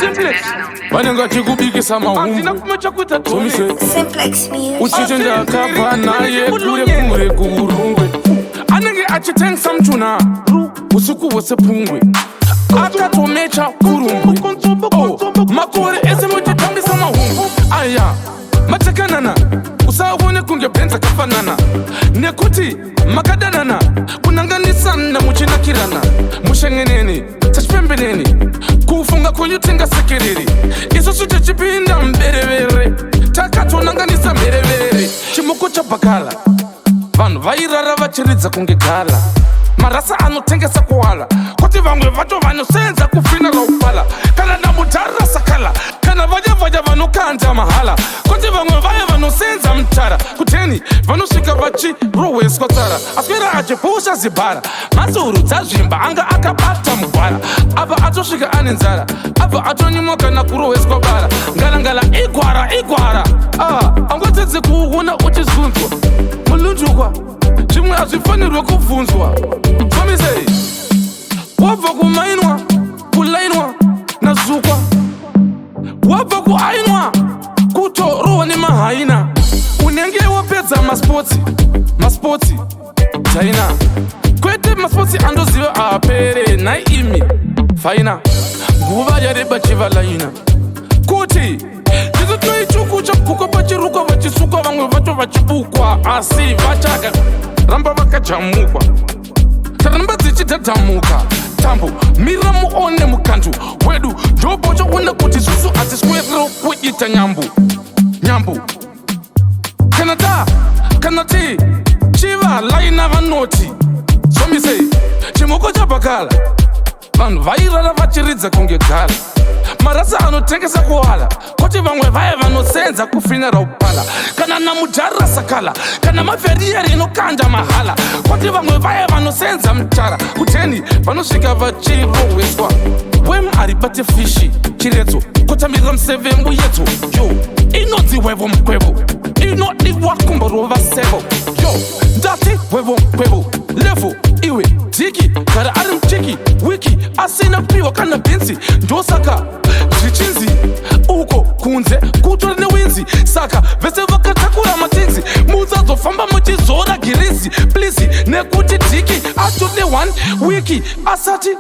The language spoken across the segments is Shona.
Cymplex. Vanenga chikubikisa mahungu. Cymplex music. Uchitenda kabana ye kure kumure kuburungwe. Anenge achitengisa mchuna usiku wose pungwe. Akatomecha Furumbwe. Makore ese mujitambisa mahungu. Aya matekanana usahone kungepenza kafanana nekuti makadanana kunanganisana muchinakirana mushengeneni tachipembeneni kufunga kunyutenga sekereri iso sute chipinda mberevere takatonanganisa mberevere chimuko chabakala vanhu vairara vachiridza kunge gala marasa anotengesa kuwala kuti vamwe vato vanosenza kufina raupala kana namudhara sakala kana vanya vanokanda mahala kuti vamwe vaya vanosenza mtara kuteni vanosvika vachirohweswa tsara aswera achipusha zibhara masuru dzazvimba anga akabata mugwara apa atosvika ane nzara apa atonyimoka nakurohweswa bara ngalangala igwara angotedze kuona uchizunzwa mulunjukwa zvimwe hazvifanirwe kubvunzwa famisei wabva kumainwa kulainwa nazukwa wabva kuainwa kutorohwa nemahaina unenge wapedza maspotsi chaina kwete maspotsi andoziva apere nhai imi faina nguva yareba chivalaina kuti ndizotoichukucha kuko pachirukwa vachisukwa vamwe vato vachibukwa asi vachaka ramba vakajamukwa taramba dzichidhadhamuka tambo mira muone mukantu wedu ndobochoona kuti susu hatiswero kuita nyambu kana ti chiva laina vanoti somise chimoko chabakala vanhu vairara vachiridza kunge gala marasa anotengesa kuwala kuti vamwe vaya vanosenza kufina raupala kana namudhara sakala kana maferiyeri inokanda mahala kuti vamwe vaya vanosenza mtara kuteni vanosvika vachirohweswa wem ari bate fishi chiredzo kotamirira musevengu yedzo yo inodzi hwevo mukwevo inodiwa kumborova sevo yo ndati hwevo mukwevo levo iwe dhiki gara ari muchiki wiki asina piwa kana bhinzi ndosaka zvichinzi uko kunze kutori newinzi saka vese vakatakura matinzi mudzadzofamba muchizora girizi plisi nekuti dhiki atode 1 wiki asati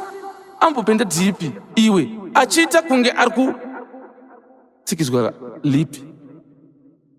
ambopenda dhipi iwe achiita kunge ari kutsikizwa lipi